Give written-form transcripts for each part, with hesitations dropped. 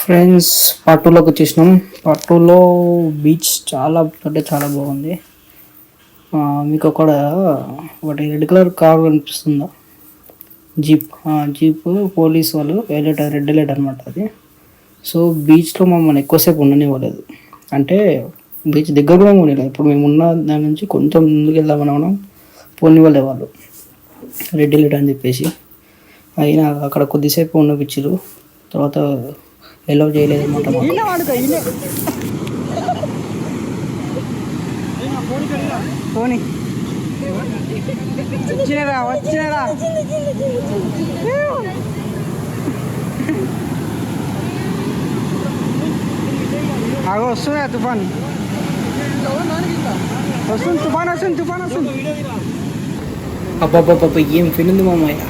Friends part టూలోకి వచ్చేసినాం. Part టూలో beach చాలా అంటే చాలా బాగుంది. మీకు అక్కడ ఒకటి రెడ్ కలర్ కార్ కనిపిస్తుందా, జీప్. జీప్ పోలీస్ వాళ్ళు రెడ్ లైట్ అనమాట అది. సో బీచ్లో మమ్మల్ని ఎక్కువసేపు ఉండనివ్వలేదు, అంటే బీచ్ దగ్గర కూడా ఉండలేదు. ఇప్పుడు మేము ఉన్న దాని నుంచి కొంచెం ముందుకు వెళ్దామని మనం పోనివ్వలే వాళ్ళు, రెడ్ లైట్ అని చెప్పేసి. అయినా అక్కడ కొద్దిసేపు ఉండపిచ్చారు, తర్వాత ఎలవ్ చేయలేదు అనమాట. వచ్చినరా అగో వస్తుందా తుఫాన్, వస్తుంది తుఫాన్ వస్తుంది, తుఫాన్ వస్తుంది. అబ్బాబ్బాబ్బా ఏం ఫీల్ ఉంది మామయ్య.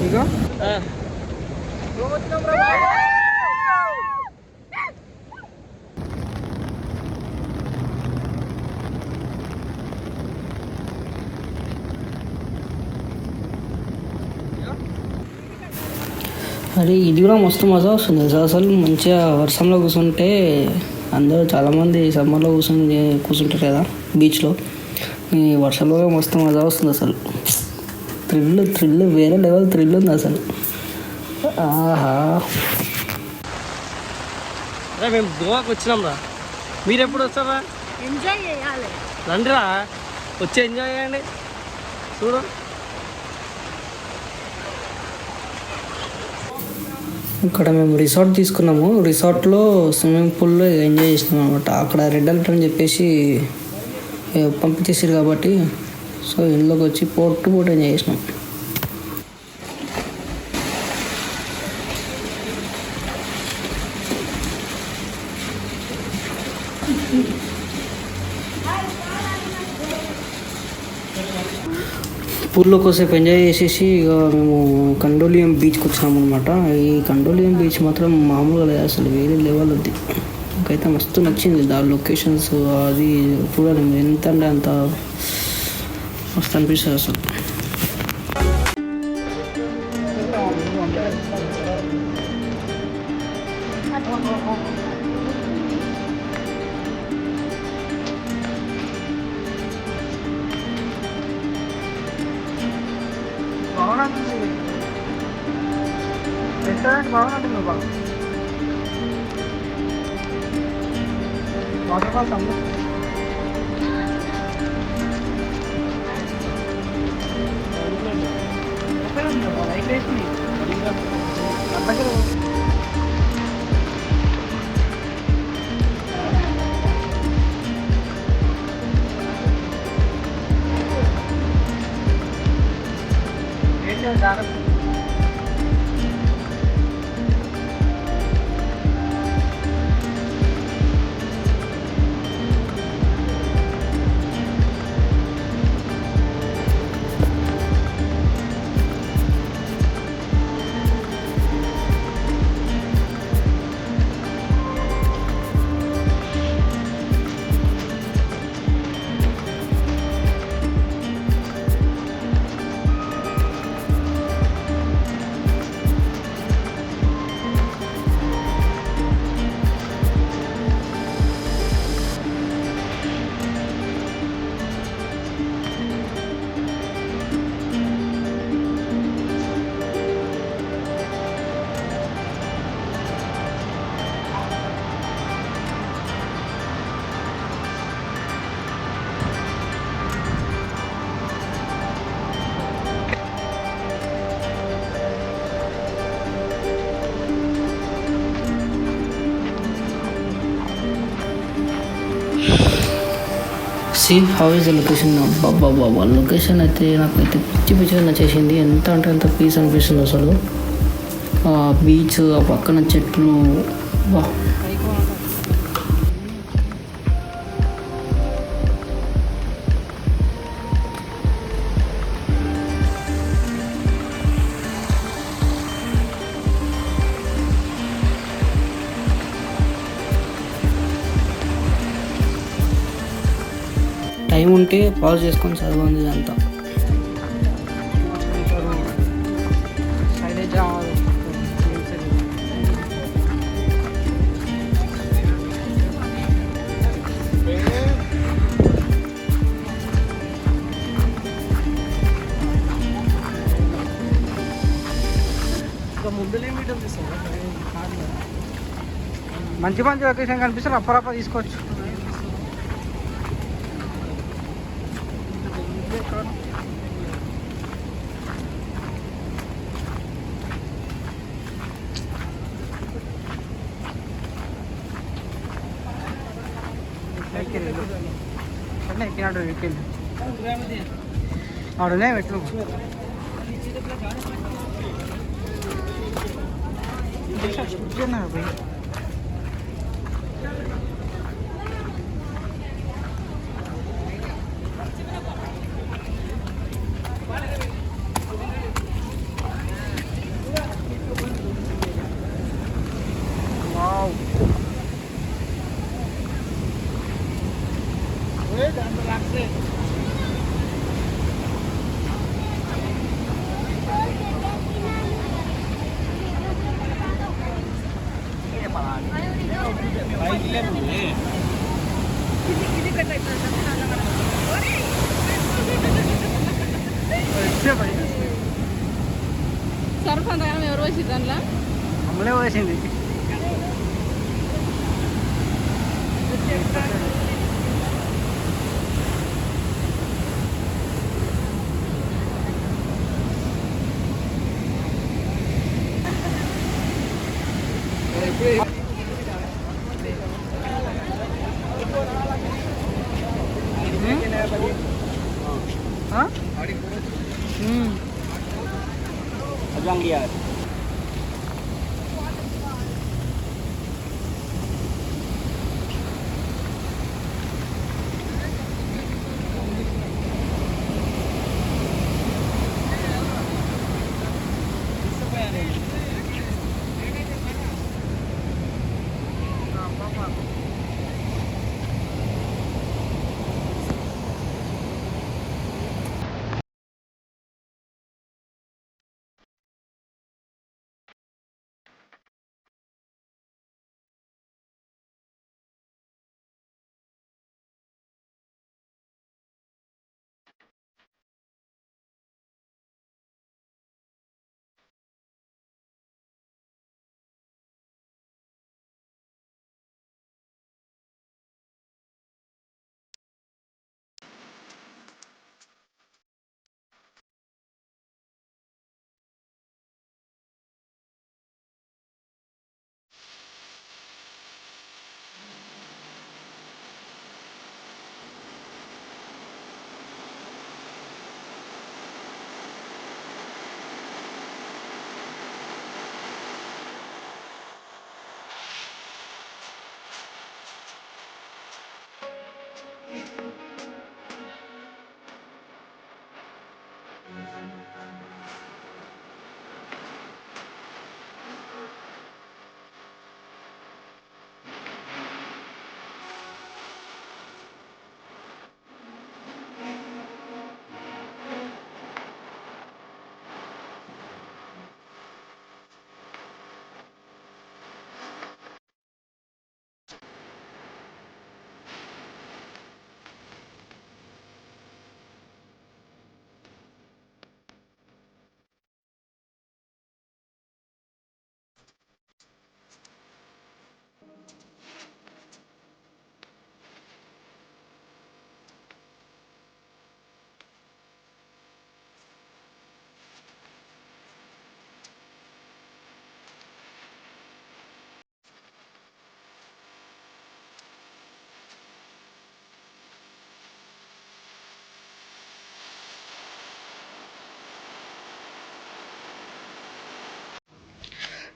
ఇగో అరే ఇది కూడా మస్తు మజా వస్తుంది అసలు. మంచిగా వర్షంలో కూర్చుంటే, అందరూ చాలామంది సమ్మర్లో కూర్చుంటారు కదా బీచ్లో. ఈ వర్షంలో మస్తు మజా వస్తుంది అసలు. థ్రిల్ వేరే లెవెల్ థ్రిల్ ఉంది అసలు. ఆహా, మేము గోవాకి వచ్చినాం రా. మీరు ఎప్పుడు వస్తారా? ఎంజాయ్ చేయాలి, రండిరా, వచ్చి ఎంజాయ్ చేయండి. చూడు ఇక్కడ మేము రిసార్ట్ తీసుకున్నాము. రిసార్ట్లో స్విమ్మింగ్ పూల్లో ఎంజాయ్ చేసినాం అనమాట. అక్కడ రెడ్ అలర్ట్ అని చెప్పేసి పంపించేసారు కాబట్టి, సో ఇంట్లోకి వచ్చి పోటు ఎంజాయ్ చేసినాం. పూర్లో కోసేపు ఎంజాయ్ చేసేసి ఇక మేము కండోలియం బీచ్కి వచ్చినాము అనమాట. ఈ కండోలియం బీచ్ మాత్రం మామూలుగా లేదు అసలు, వేరే లెవెల్ ఉంది. నాకైతే మస్తు నచ్చింది. దాని లొకేషన్స్ అది చూడాలి, ఎంత అంటే అంత మస్తు అనిపిస్తుంది అసలు. బాగుంటుంది రెస్టారెంట్, బాగుంటుంది బాగా. వాటర్ ఫాల్స్ అమ్మ see how is the location. Baba location అయితే నాకైతే పిచ్చిగా నచ్చేసింది. ఎంత అంటే అంత పీస్ అనిపిస్తుంది అసలు. బీచ్, ఆ పక్కన చెట్లు, వా. టైం ఉంటే పాజ్ చేసుకొని చదవండి ఇదంతా. శైలజ ముందులే మీటర్ తీసుకో. మంచి మంచి లొకేషన్ కనిపిస్తే రప్ప తీసుకోవచ్చు. ఎక్కినాడు ఎక్కింది ఆడనే పెట్టు. పోయి సర్ఫ్ అంతగానం ఎవరు వేసి దాంట్లో అమ్మలే వేసింది.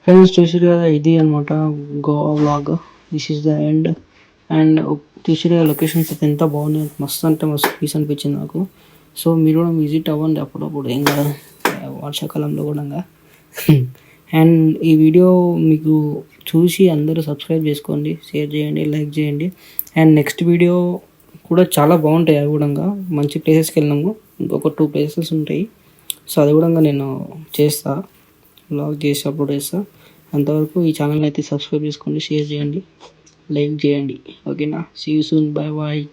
ఫ్రెండ్స్ చూసారు కదా, ఇది అనమాట Goa vlog. This is the end. And చూసారు కదా లొకేషన్స్ అయితే ఎంత బాగున్నాయి, మస్తు అంటే మస్తు పీస్ అనిపించింది నాకు. సో మీరు కూడా విజిట్ అవ్వండి అప్పుడప్పుడు, ఏం కాదు, వర్షాకాలంలో కూడా. అండ్ ఈ వీడియో మీకు చూసి అందరూ సబ్స్క్రైబ్ చేసుకోండి, షేర్ చేయండి, లైక్ చేయండి. అండ్ నెక్స్ట్ వీడియో కూడా చాలా బాగుంటాయి. అవి కూడా మంచి ప్లేసెస్కి వెళ్ళినాము. ఇంకొక 2 ప్లేసెస్ ఉంటాయి. సో అది కూడా నేను చేస్తా, వ్లాగ్ చేసి అప్లోడ్ చేస్తా. అంతవరకు ఈ ఛానల్ని అయితే సబ్స్క్రైబ్ చేసుకోండి, షేర్ చేయండి, లైక్ చేయండి. ఓకేనా? See you soon, bye bye.